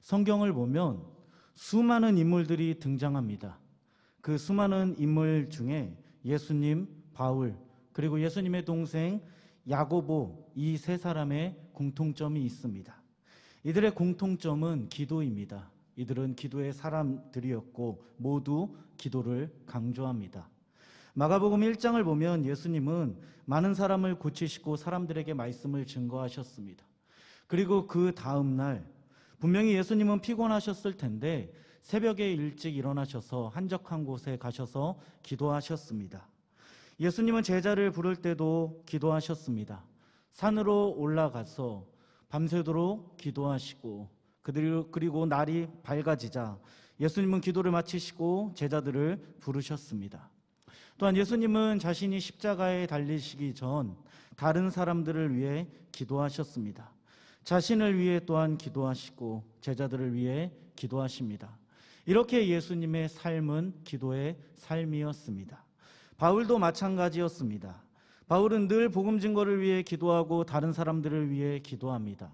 성경을 보면 수많은 인물들이 등장합니다. 그 수많은 인물 중에 예수님, 바울, 그리고 예수님의 동생 야고보, 이 세 사람의 공통점이 있습니다. 이들의 공통점은 기도입니다. 이들은 기도의 사람들이었고 모두 기도를 강조합니다. 마가복음 1장을 보면 예수님은 많은 사람을 고치시고 사람들에게 말씀을 증거하셨습니다. 그리고 그 다음 날 분명히 예수님은 피곤하셨을 텐데 새벽에 일찍 일어나셔서 한적한 곳에 가셔서 기도하셨습니다. 예수님은 제자를 부를 때도 기도하셨습니다. 산으로 올라가서 밤새도록 기도하시고 그리고 날이 밝아지자 예수님은 기도를 마치시고 제자들을 부르셨습니다. 또한 예수님은 자신이 십자가에 달리시기 전 다른 사람들을 위해 기도하셨습니다. 자신을 위해 또한 기도하시고 제자들을 위해 기도하십니다. 이렇게 예수님의 삶은 기도의 삶이었습니다. 바울도 마찬가지였습니다. 바울은 늘 복음 증거를 위해 기도하고 다른 사람들을 위해 기도합니다.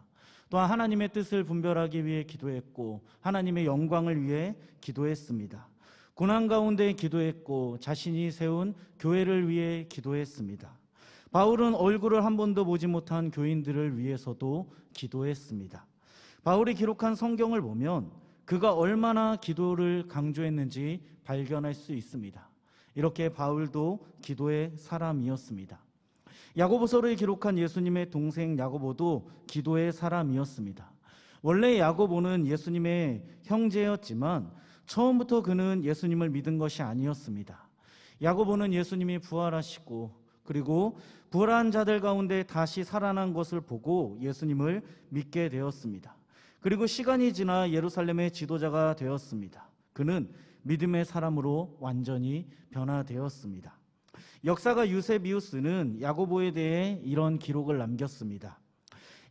또한 하나님의 뜻을 분별하기 위해 기도했고 하나님의 영광을 위해 기도했습니다. 고난 가운데 기도했고 자신이 세운 교회를 위해 기도했습니다. 바울은 얼굴을 한 번도 보지 못한 교인들을 위해서도 기도했습니다. 바울이 기록한 성경을 보면 그가 얼마나 기도를 강조했는지 발견할 수 있습니다. 이렇게 바울도 기도의 사람이었습니다. 야고보서를 기록한 예수님의 동생 야고보도 기도의 사람이었습니다. 원래 야고보는 예수님의 형제였지만 처음부터 그는 예수님을 믿은 것이 아니었습니다. 야고보는 예수님이 부활하시고 그리고 부활한 자들 가운데 다시 살아난 것을 보고 예수님을 믿게 되었습니다. 그리고 시간이 지나 예루살렘의 지도자가 되었습니다. 그는 믿음의 사람으로 완전히 변화되었습니다. 역사가 유세비우스는 야고보에 대해 이런 기록을 남겼습니다.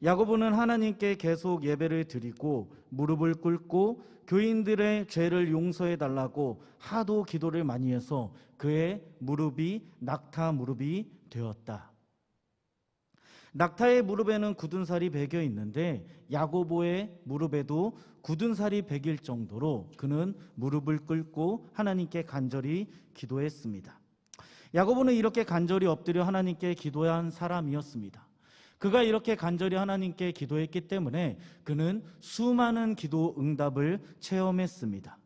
야고보는 하나님께 계속 예배를 드리고 무릎을 꿇고 교인들의 죄를 용서해 달라고 하도 기도를 많이 해서 그의 무릎이 낙타 무릎이 되었다. 낙타의 무릎에는 굳은 살이 배겨 있는데 야고보의 무릎에도 굳은 살이 배길 정도로 그는 무릎을 꿇고 하나님께 간절히 기도했습니다. 야고보는 이렇게 간절히 엎드려 하나님께 기도한 사람이었습니다. 그가 이렇게 간절히 하나님께 기도했기 때문에 그는 수많은 기도 응답을 체험했습니다.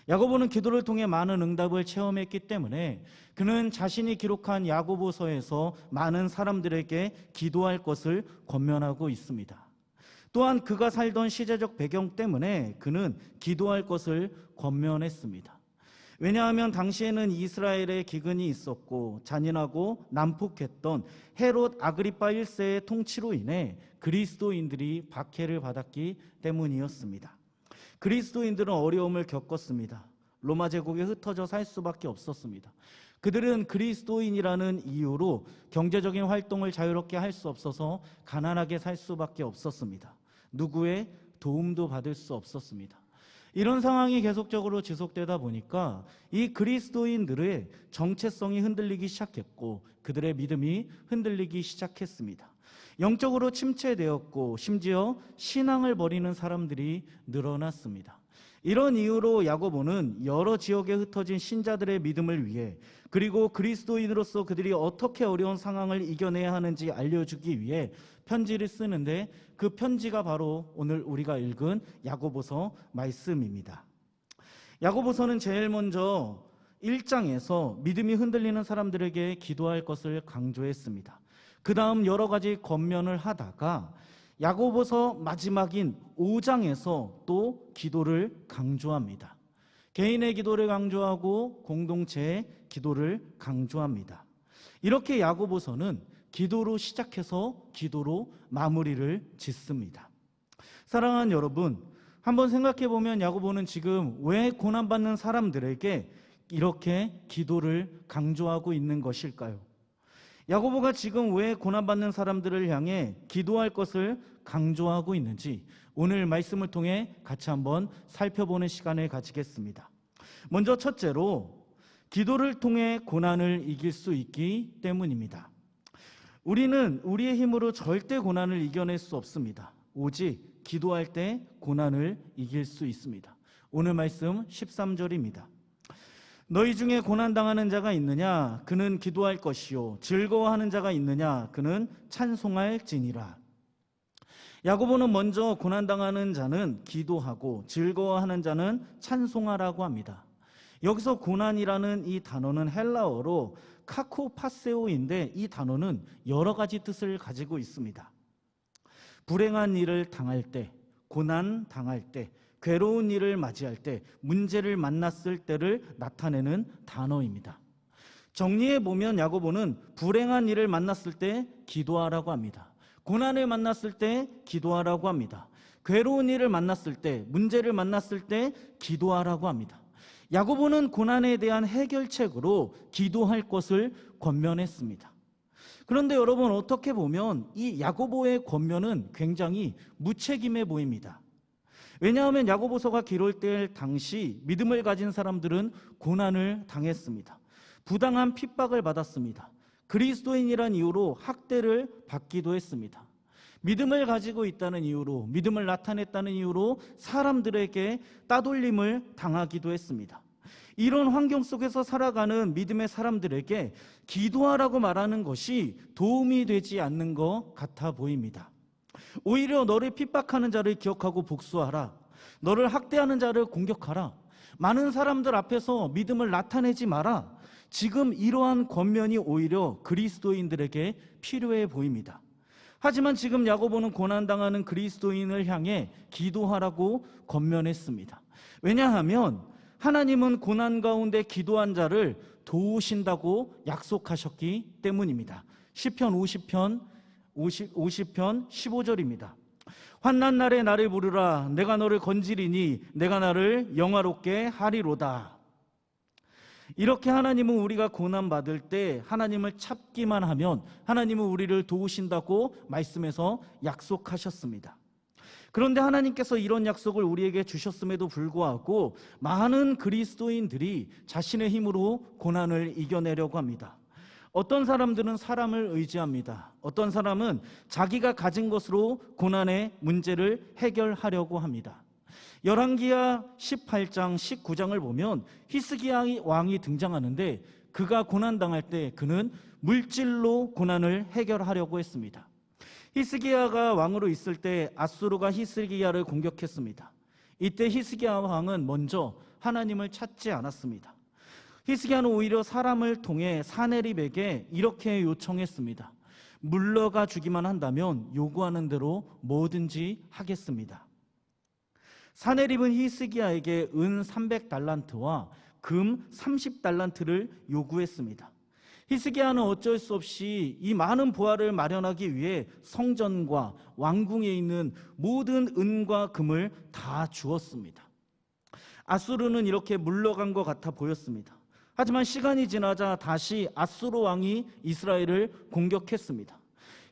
야고보는 기도를 통해 많은 응답을 체험했기 때문에 그는 자신이 기록한 야고보서에서 많은 사람들에게 기도할 것을 권면하고 있습니다. 또한 그가 살던 시대적 배경 때문에 그는 기도할 것을 권면했습니다. 왜냐하면 당시에는 이스라엘에 기근이 있었고 잔인하고 난폭했던 헤롯 아그리파 1세의 통치로 인해 그리스도인들이 박해를 받았기 때문이었습니다. 그리스도인들은 어려움을 겪었습니다. 로마 제국에 흩어져 살 수밖에 없었습니다. 그들은 그리스도인이라는 이유로 경제적인 활동을 자유롭게 할 수 없어서 가난하게 살 수밖에 없었습니다. 누구의 도움도 받을 수 없었습니다. 이런 상황이 계속적으로 지속되다 보니까 이 그리스도인들의 정체성이 흔들리기 시작했고 그들의 믿음이 흔들리기 시작했습니다. 영적으로 침체되었고 심지어 신앙을 버리는 사람들이 늘어났습니다. 이런 이유로 야고보는 여러 지역에 흩어진 신자들의 믿음을 위해 그리고 그리스도인으로서 그들이 어떻게 어려운 상황을 이겨내야 하는지 알려주기 위해 편지를 쓰는데 그 편지가 바로 오늘 우리가 읽은 야고보서 말씀입니다. 야고보서는 제일 먼저 1장에서 믿음이 흔들리는 사람들에게 기도할 것을 강조했습니다. 그 다음 여러 가지 권면을 하다가 야고보서 마지막인 5장에서 또 기도를 강조합니다. 개인의 기도를 강조하고 공동체의 기도를 강조합니다. 이렇게 야고보서는 기도로 시작해서 기도로 마무리를 짓습니다. 사랑하는 여러분, 한번 생각해 보면 야고보는 지금 왜 고난받는 사람들에게 이렇게 기도를 강조하고 있는 것일까요? 야고보가 지금 왜 고난받는 사람들을 향해 기도할 것을 강조하고 있는지 오늘 말씀을 통해 같이 한번 살펴보는 시간을 가지겠습니다. 먼저 첫째로 기도를 통해 고난을 이길 수 있기 때문입니다. 우리는 우리의 힘으로 절대 고난을 이겨낼 수 없습니다. 오직 기도할 때 고난을 이길 수 있습니다. 오늘 말씀 13절입니다. 너희 중에 고난당하는 자가 있느냐? 그는 기도할 것이요. 즐거워하는 자가 있느냐? 그는 찬송할지니라. 야고보는 먼저 고난당하는 자는 기도하고 즐거워하는 자는 찬송하라고 합니다. 여기서 고난이라는 이 단어는 헬라어로 카코파세오인데 이 단어는 여러 가지 뜻을 가지고 있습니다. 불행한 일을 당할 때, 고난 당할 때, 괴로운 일을 맞이할 때, 문제를 만났을 때를 나타내는 단어입니다. 정리해 보면 야고보는 불행한 일을 만났을 때 기도하라고 합니다. 고난을 만났을 때 기도하라고 합니다. 괴로운 일을 만났을 때, 문제를 만났을 때 기도하라고 합니다. 야고보는 고난에 대한 해결책으로 기도할 것을 권면했습니다. 그런데 여러분, 어떻게 보면 이 야고보의 권면은 굉장히 무책임해 보입니다. 왜냐하면 야고보서가 기록될 당시 믿음을 가진 사람들은 고난을 당했습니다. 부당한 핍박을 받았습니다. 그리스도인이란 이유로 학대를 받기도 했습니다. 믿음을 가지고 있다는 이유로, 믿음을 나타냈다는 이유로 사람들에게 따돌림을 당하기도 했습니다. 이런 환경 속에서 살아가는 믿음의 사람들에게 기도하라고 말하는 것이 도움이 되지 않는 것 같아 보입니다. 오히려 너를 핍박하는 자를 기억하고 복수하라. 너를 학대하는 자를 공격하라. 많은 사람들 앞에서 믿음을 나타내지 마라. 지금 이러한 권면이 오히려 그리스도인들에게 필요해 보입니다. 하지만 지금 야고보는 고난당하는 그리스도인을 향해 기도하라고 권면했습니다. 왜냐하면 하나님은 고난 가운데 기도한 자를 도우신다고 약속하셨기 때문입니다. 시편 50편 15절입니다. 환난 날에 나를 부르라. 내가 너를 건지리니 내가 나를 영화롭게 하리로다. 이렇게 하나님은 우리가 고난받을 때 하나님을 찾기만 하면 하나님은 우리를 도우신다고 말씀에서 약속하셨습니다. 그런데 하나님께서 이런 약속을 우리에게 주셨음에도 불구하고 많은 그리스도인들이 자신의 힘으로 고난을 이겨내려고 합니다. 어떤 사람들은 사람을 의지합니다. 어떤 사람은 자기가 가진 것으로 고난의 문제를 해결하려고 합니다. 열왕기하 18장 19장을 보면 히스기야 왕이 등장하는데 그가 고난당할 때 그는 물질로 고난을 해결하려고 했습니다. 히스기야가 왕으로 있을 때 아수르가 히스기야를 공격했습니다. 이때 히스기야 왕은 먼저 하나님을 찾지 않았습니다. 히스기야는 오히려 사람을 통해 사네립에게 이렇게 요청했습니다. 물러가 주기만 한다면 요구하는 대로 뭐든지 하겠습니다. 사네립은 히스기야에게 은 300달란트와 금 30달란트를 요구했습니다. 히스기야는 어쩔 수 없이 이 많은 보화를 마련하기 위해 성전과 왕궁에 있는 모든 은과 금을 다 주었습니다. 아수르는 이렇게 물러간 것 같아 보였습니다. 하지만 시간이 지나자 다시 아수르 왕이 이스라엘을 공격했습니다.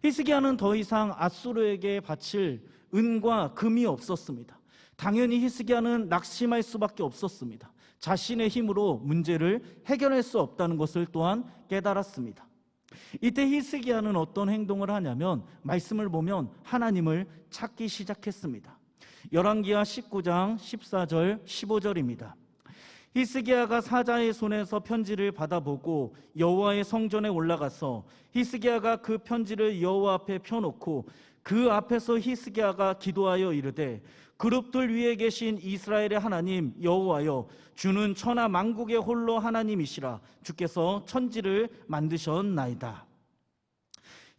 히스기야는 더 이상 아수르에게 바칠 은과 금이 없었습니다. 당연히 히스기야는 낙심할 수밖에 없었습니다. 자신의 힘으로 문제를 해결할 수 없다는 것을 또한 깨달았습니다. 이때 히스기야는 어떤 행동을 하냐면 말씀을 보면 하나님을 찾기 시작했습니다. 열왕기하 19장 14절 15절입니다. 히스기야가 사자의 손에서 편지를 받아보고 여호와의 성전에 올라가서 히스기야가 그 편지를 여호와 앞에 펴놓고 그 앞에서 히스기야가 기도하여 이르되 그룹들 위에 계신 이스라엘의 하나님 여호와여, 주는 천하 만국의 홀로 하나님이시라. 주께서 천지를 만드셨나이다.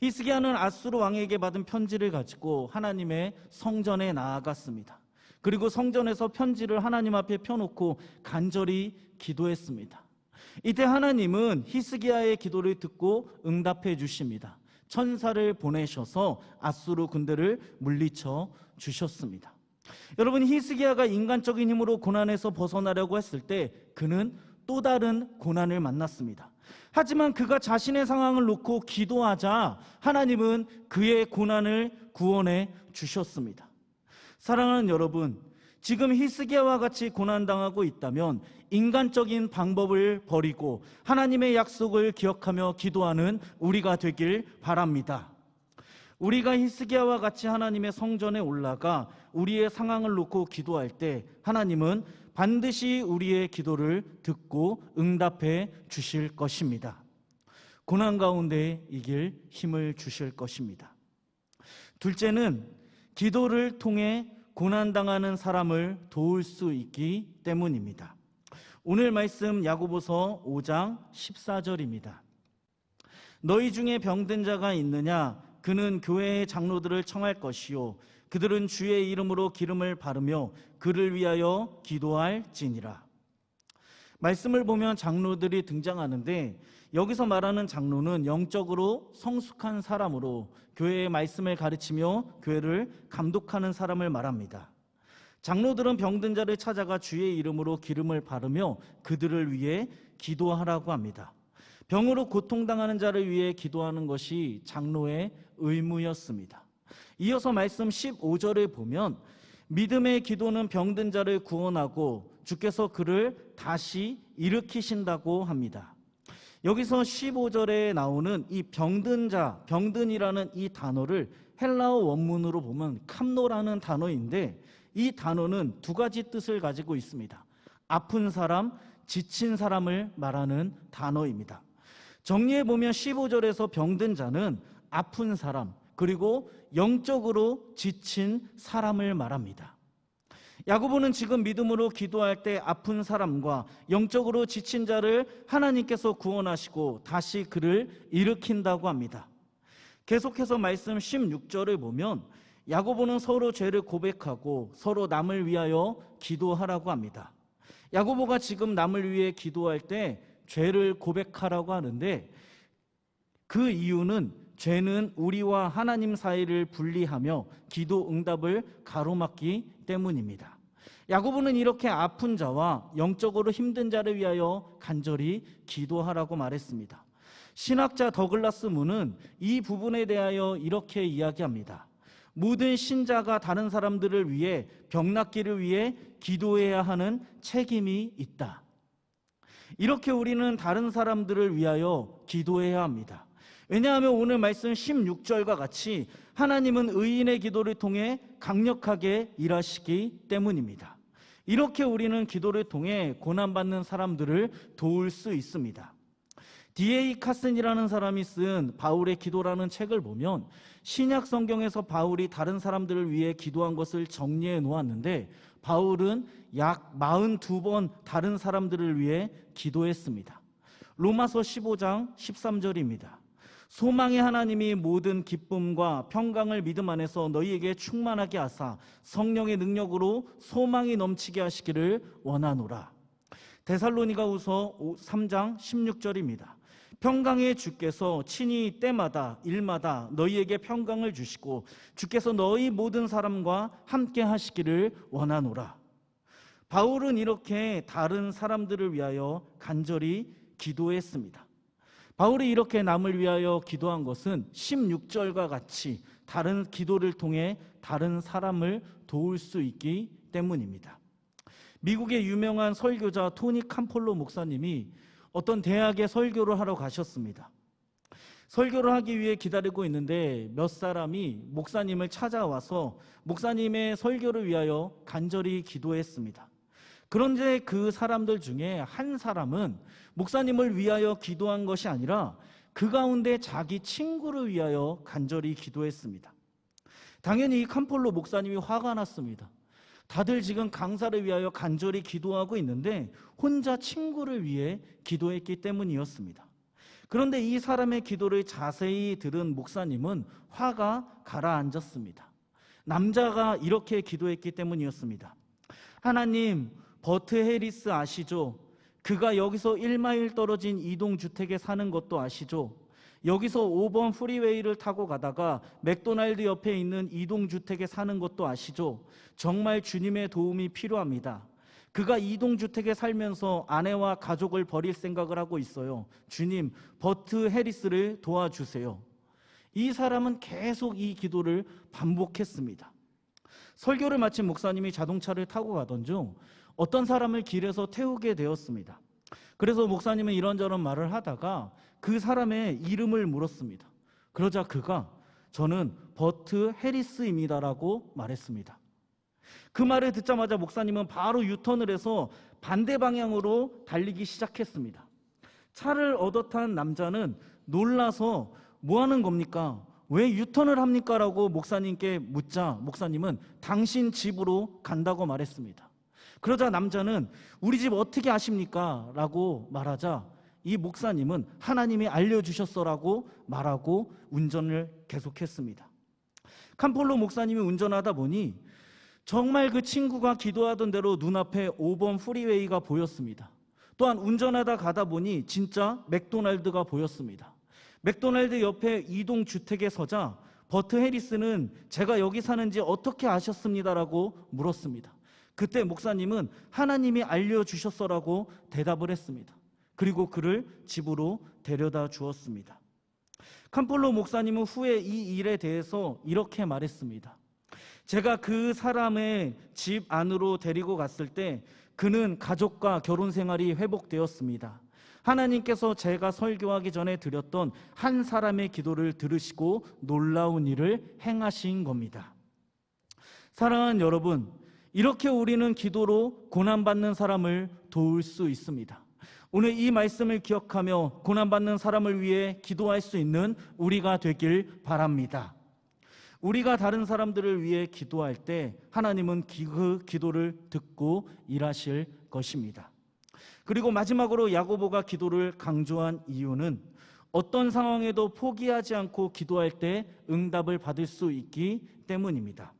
히스기야는 아수르 왕에게 받은 편지를 가지고 하나님의 성전에 나아갔습니다. 그리고 성전에서 편지를 하나님 앞에 펴놓고 간절히 기도했습니다. 이때 하나님은 히스기야의 기도를 듣고 응답해 주십니다. 천사를 보내셔서 아수르 군대를 물리쳐 주셨습니다. 여러분, 히스기야가 인간적인 힘으로 고난에서 벗어나려고 했을 때 그는 또 다른 고난을 만났습니다. 하지만 그가 자신의 상황을 놓고 기도하자 하나님은 그의 고난을 구원해 주셨습니다. 사랑하는 여러분, 지금 히스기야와 같이 고난당하고 있다면 인간적인 방법을 버리고 하나님의 약속을 기억하며 기도하는 우리가 되길 바랍니다. 우리가 히스기야와 같이 하나님의 성전에 올라가 우리의 상황을 놓고 기도할 때 하나님은 반드시 우리의 기도를 듣고 응답해 주실 것입니다. 고난 가운데 이길 힘을 주실 것입니다. 둘째는 기도를 통해 고난당하는 사람을 도울 수 있기 때문입니다. 오늘 말씀 야고보서 5장 14절입니다. 너희 중에 병든 자가 있느냐? 그는 교회의 장로들을 청할 것이요 그들은 주의 이름으로 기름을 바르며 그를 위하여 기도할지니라. 말씀을 보면 장로들이 등장하는데 여기서 말하는 장로는 영적으로 성숙한 사람으로 교회의 말씀을 가르치며 교회를 감독하는 사람을 말합니다. 장로들은 병든 자를 찾아가 주의 이름으로 기름을 바르며 그들을 위해 기도하라고 합니다. 병으로 고통당하는 자를 위해 기도하는 것이 장로의 의무였습니다. 이어서 말씀 15절에 보면 믿음의 기도는 병든 자를 구원하고 주께서 그를 다시 일으키신다고 합니다. 여기서 15절에 나오는 이 병든 자, 병든이라는 이 단어를 헬라어 원문으로 보면 캄노라는 단어인데 이 단어는 두 가지 뜻을 가지고 있습니다. 아픈 사람, 지친 사람을 말하는 단어입니다. 정리해보면 15절에서 병든 자는 아픈 사람, 그리고 영적으로 지친 사람을 말합니다. 야고보는 지금 믿음으로 기도할 때 아픈 사람과 영적으로 지친 자를 하나님께서 구원하시고 다시 그를 일으킨다고 합니다. 계속해서 말씀 16절을 보면 야고보는 서로 죄를 고백하고 서로 남을 위하여 기도하라고 합니다. 야고보가 지금 남을 위해 기도할 때 죄를 고백하라고 하는데 그 이유는 죄는 우리와 하나님 사이를 분리하며 기도 응답을 가로막기 때문입니다. 야고보는 이렇게 아픈 자와 영적으로 힘든 자를 위하여 간절히 기도하라고 말했습니다. 신학자 더글라스 문은 이 부분에 대하여 이렇게 이야기합니다. 모든 신자가 다른 사람들을 위해 병낫기를 위해 기도해야 하는 책임이 있다. 이렇게 우리는 다른 사람들을 위하여 기도해야 합니다. 왜냐하면 오늘 말씀 16절과 같이 하나님은 의인의 기도를 통해 강력하게 일하시기 때문입니다. 이렇게 우리는 기도를 통해 고난받는 사람들을 도울 수 있습니다. D.A. 카슨이라는 사람이 쓴 바울의 기도라는 책을 보면 신약 성경에서 바울이 다른 사람들을 위해 기도한 것을 정리해 놓았는데 바울은 약 42번 다른 사람들을 위해 기도했습니다. 로마서 15장 13절입니다. 소망의 하나님이 모든 기쁨과 평강을 믿음 안에서 너희에게 충만하게 하사 성령의 능력으로 소망이 넘치게 하시기를 원하노라. 데살로니가후서 3장 16절입니다. 평강의 주께서 친히 때마다 일마다 너희에게 평강을 주시고 주께서 너희 모든 사람과 함께 하시기를 원하노라. 바울은 이렇게 다른 사람들을 위하여 간절히 기도했습니다. 바울이 이렇게 남을 위하여 기도한 것은 16절과 같이 다른 기도를 통해 다른 사람을 도울 수 있기 때문입니다. 미국의 유명한 설교자 토니 캄폴로 목사님이 어떤 대학에 설교를 하러 가셨습니다. 설교를 하기 위해 기다리고 있는데 몇 사람이 목사님을 찾아와서 목사님의 설교를 위하여 간절히 기도했습니다. 그런데 그 사람들 중에 한 사람은 목사님을 위하여 기도한 것이 아니라 그 가운데 자기 친구를 위하여 간절히 기도했습니다. 당연히 이 캄폴로 목사님이 화가 났습니다. 다들 지금 강사를 위하여 간절히 기도하고 있는데 혼자 친구를 위해 기도했기 때문이었습니다. 그런데 이 사람의 기도를 자세히 들은 목사님은 화가 가라앉았습니다. 남자가 이렇게 기도했기 때문이었습니다. 하나님, 버트 해리스 아시죠? 그가 여기서 1마일 떨어진 이동주택에 사는 것도 아시죠? 여기서 5번 프리웨이를 타고 가다가 맥도날드 옆에 있는 이동주택에 사는 것도 아시죠? 정말 주님의 도움이 필요합니다. 그가 이동주택에 살면서 아내와 가족을 버릴 생각을 하고 있어요. 주님, 버트 해리스를 도와주세요. 이 사람은 계속 이 기도를 반복했습니다. 설교를 마친 목사님이 자동차를 타고 가던 중 어떤 사람을 길에서 태우게 되었습니다. 그래서 목사님은 이런저런 말을 하다가 그 사람의 이름을 물었습니다. 그러자 그가 저는 버트 해리스입니다라고 말했습니다. 그 말을 듣자마자 목사님은 바로 유턴을 해서 반대 방향으로 달리기 시작했습니다. 차를 얻어 탄 남자는 놀라서 뭐 하는 겁니까? 왜 유턴을 합니까? 라고 목사님께 묻자 목사님은 당신 집으로 간다고 말했습니다. 그러자 남자는 우리 집 어떻게 아십니까? 라고 말하자 이 목사님은 하나님이 알려주셨어라고 말하고 운전을 계속했습니다. 캄폴로 목사님이 운전하다 보니 정말 그 친구가 기도하던 대로 눈앞에 5번 프리웨이가 보였습니다. 또한 운전하다 가다 보니 진짜 맥도날드가 보였습니다. 맥도날드 옆에 이동 주택에 서자 버트 해리스는 제가 여기 사는지 어떻게 아셨습니다라고 물었습니다. 그때 목사님은 하나님이 알려주셨어라고 대답을 했습니다. 그리고 그를 집으로 데려다 주었습니다. 캄폴로 목사님은 후에 이 일에 대해서 이렇게 말했습니다. 제가 그 사람의 집 안으로 데리고 갔을 때 그는 가족과 결혼 생활이 회복되었습니다. 하나님께서 제가 설교하기 전에 드렸던 한 사람의 기도를 들으시고 놀라운 일을 행하신 겁니다. 사랑하는 여러분, 이렇게 우리는 기도로 고난받는 사람을 도울 수 있습니다. 오늘 이 말씀을 기억하며 고난받는 사람을 위해 기도할 수 있는 우리가 되길 바랍니다. 우리가 다른 사람들을 위해 기도할 때 하나님은 그 기도를 듣고 일하실 것입니다. 그리고 마지막으로 야고보가 기도를 강조한 이유는 어떤 상황에도 포기하지 않고 기도할 때 응답을 받을 수 있기 때문입니다.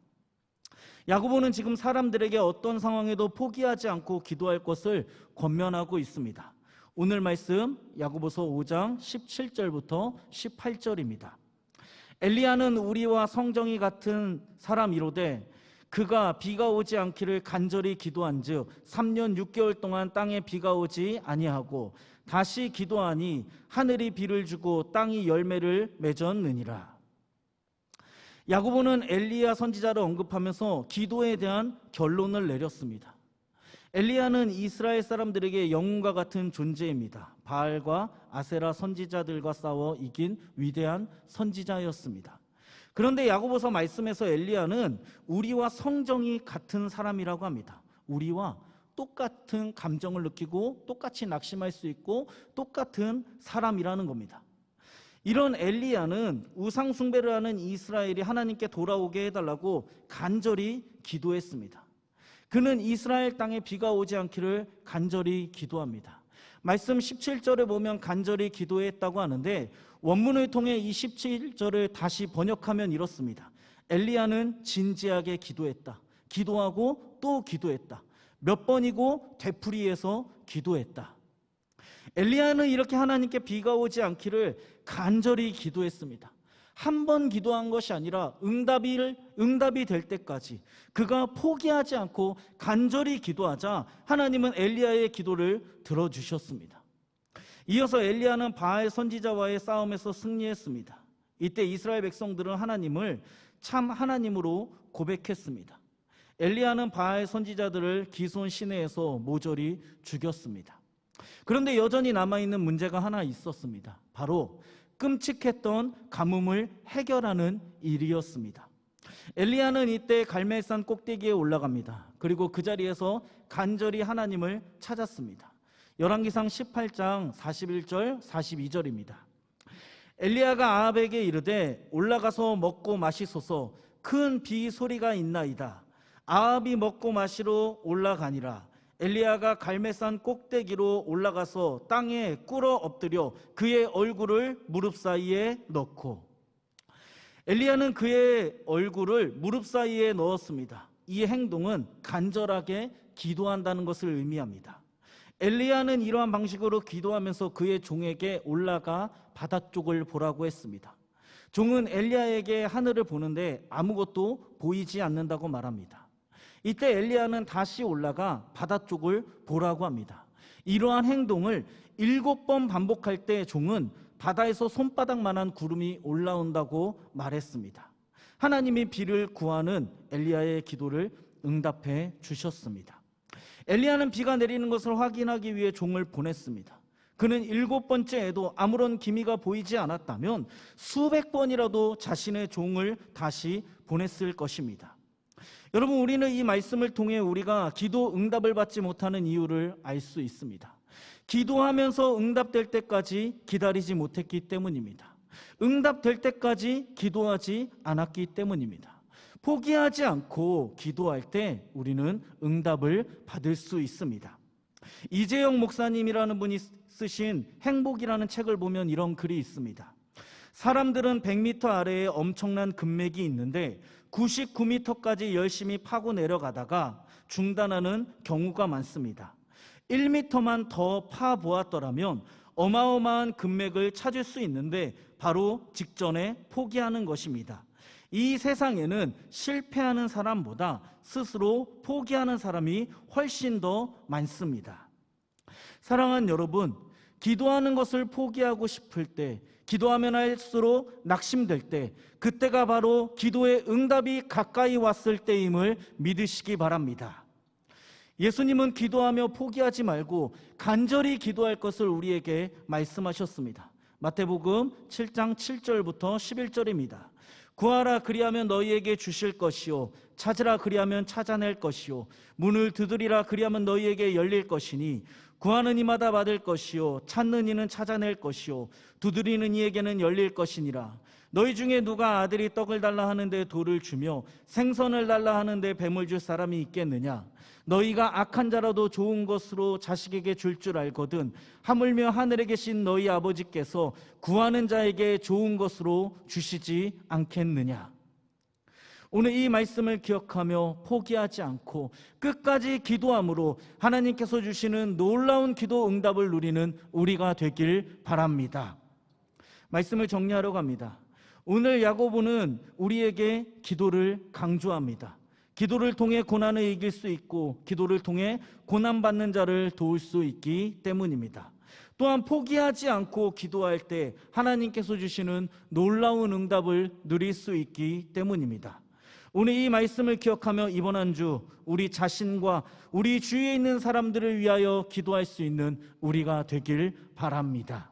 야고보는 지금 사람들에게 어떤 상황에도 포기하지 않고 기도할 것을 권면하고 있습니다. 오늘 말씀 야고보서 5장 17절부터 18절입니다. 엘리야는 우리와 성정이 같은 사람이로되 그가 비가 오지 않기를 간절히 기도한즉 3년 6개월 동안 땅에 비가 오지 아니하고 다시 기도하니 하늘이 비를 주고 땅이 열매를 맺었느니라. 야고보는 엘리야 선지자를 언급하면서 기도에 대한 결론을 내렸습니다. 엘리야는 이스라엘 사람들에게 영웅과 같은 존재입니다. 바알과 아세라 선지자들과 싸워 이긴 위대한 선지자였습니다. 그런데 야고보서 말씀에서 엘리야는 우리와 성정이 같은 사람이라고 합니다. 우리와 똑같은 감정을 느끼고 똑같이 낙심할 수 있고 똑같은 사람이라는 겁니다. 이런 엘리야는 우상 숭배를 하는 이스라엘이 하나님께 돌아오게 해달라고 간절히 기도했습니다. 그는 이스라엘 땅에 비가 오지 않기를 간절히 기도합니다. 말씀 17절에 보면 간절히 기도했다고 하는데 원문을 통해 이 17절을 다시 번역하면 이렇습니다. 엘리야는 진지하게 기도했다. 기도하고 또 기도했다. 몇 번이고 되풀이해서 기도했다. 엘리야는 이렇게 하나님께 비가 오지 않기를 간절히 기도했습니다. 한 번 기도한 것이 아니라 응답이 될 때까지 그가 포기하지 않고 간절히 기도하자 하나님은 엘리야의 기도를 들어주셨습니다. 이어서 엘리야는 바알 선지자와의 싸움에서 승리했습니다. 이때 이스라엘 백성들은 하나님을 참 하나님으로 고백했습니다. 엘리야는 바알 선지자들을 기손 시내에서 모조리 죽였습니다. 그런데 여전히 남아있는 문제가 하나 있었습니다. 바로 끔찍했던 가뭄을 해결하는 일이었습니다. 엘리야는 이때 갈멜산 꼭대기에 올라갑니다. 그리고 그 자리에서 간절히 하나님을 찾았습니다. 열왕기상 18장 41절 42절입니다. 엘리야가 아합에게 이르되 올라가서 먹고 마시소서 큰 비 소리가 있나이다. 아합이 먹고 마시러 올라가니라. 엘리야가 갈멜산 꼭대기로 올라가서 땅에 꿇어 엎드려 그의 얼굴을 무릎 사이에 넣고 엘리야는 그의 얼굴을 무릎 사이에 넣었습니다. 이 행동은 간절하게 기도한다는 것을 의미합니다. 엘리야는 이러한 방식으로 기도하면서 그의 종에게 올라가 바다 쪽을 보라고 했습니다. 종은 엘리야에게 하늘을 보는데 아무것도 보이지 않는다고 말합니다. 이때 엘리야는 다시 올라가 바다 쪽을 보라고 합니다. 이러한 행동을 7번 반복할 때 종은 바다에서 손바닥만한 구름이 올라온다고 말했습니다. 하나님이 비를 구하는 엘리야의 기도를 응답해 주셨습니다. 엘리야는 비가 내리는 것을 확인하기 위해 종을 보냈습니다. 그는 7번째에도 아무런 기미가 보이지 않았다면 수백 번이라도 자신의 종을 다시 보냈을 것입니다. 여러분, 우리는 이 말씀을 통해 우리가 기도 응답을 받지 못하는 이유를 알 수 있습니다. 기도하면서 응답될 때까지 기다리지 못했기 때문입니다. 응답될 때까지 기도하지 않았기 때문입니다. 포기하지 않고 기도할 때 우리는 응답을 받을 수 있습니다. 이재영 목사님이라는 분이 쓰신 행복이라는 책을 보면 이런 글이 있습니다. 사람들은 100m 아래에 엄청난 금맥이 있는데 99m까지 열심히 파고 내려가다가 중단하는 경우가 많습니다. 1m만 더 파보았더라면 어마어마한 금맥을 찾을 수 있는데 바로 직전에 포기하는 것입니다. 이 세상에는 실패하는 사람보다 스스로 포기하는 사람이 훨씬 더 많습니다. 사랑하는 여러분, 기도하는 것을 포기하고 싶을 때, 기도하면 할수록 낙심될 때, 그때가 바로 기도의 응답이 가까이 왔을 때임을 믿으시기 바랍니다. 예수님은 기도하며 포기하지 말고 간절히 기도할 것을 우리에게 말씀하셨습니다. 마태복음 7장 7절부터 11절입니다. 구하라 그리하면 너희에게 주실 것이요 찾으라 그리하면 찾아낼 것이요 문을 두드리라 그리하면 너희에게 열릴 것이니 구하는 이마다 받을 것이요 찾는 이는 찾아낼 것이요 두드리는 이에게는 열릴 것이니라. 너희 중에 누가 아들이 떡을 달라 하는데 돌을 주며 생선을 달라 하는데 뱀을 줄 사람이 있겠느냐? 너희가 악한 자라도 좋은 것으로 자식에게 줄 줄 알거든 하물며 하늘에 계신 너희 아버지께서 구하는 자에게 좋은 것으로 주시지 않겠느냐? 오늘 이 말씀을 기억하며 포기하지 않고 끝까지 기도함으로 하나님께서 주시는 놀라운 기도 응답을 누리는 우리가 되길 바랍니다. 말씀을 정리하려고 합니다. 오늘 야고보는 우리에게 기도를 강조합니다. 기도를 통해 고난을 이길 수 있고 기도를 통해 고난받는 자를 도울 수 있기 때문입니다. 또한 포기하지 않고 기도할 때 하나님께서 주시는 놀라운 응답을 누릴 수 있기 때문입니다. 오늘 이 말씀을 기억하며 이번 한 주 우리 자신과 우리 주위에 있는 사람들을 위하여 기도할 수 있는 우리가 되길 바랍니다.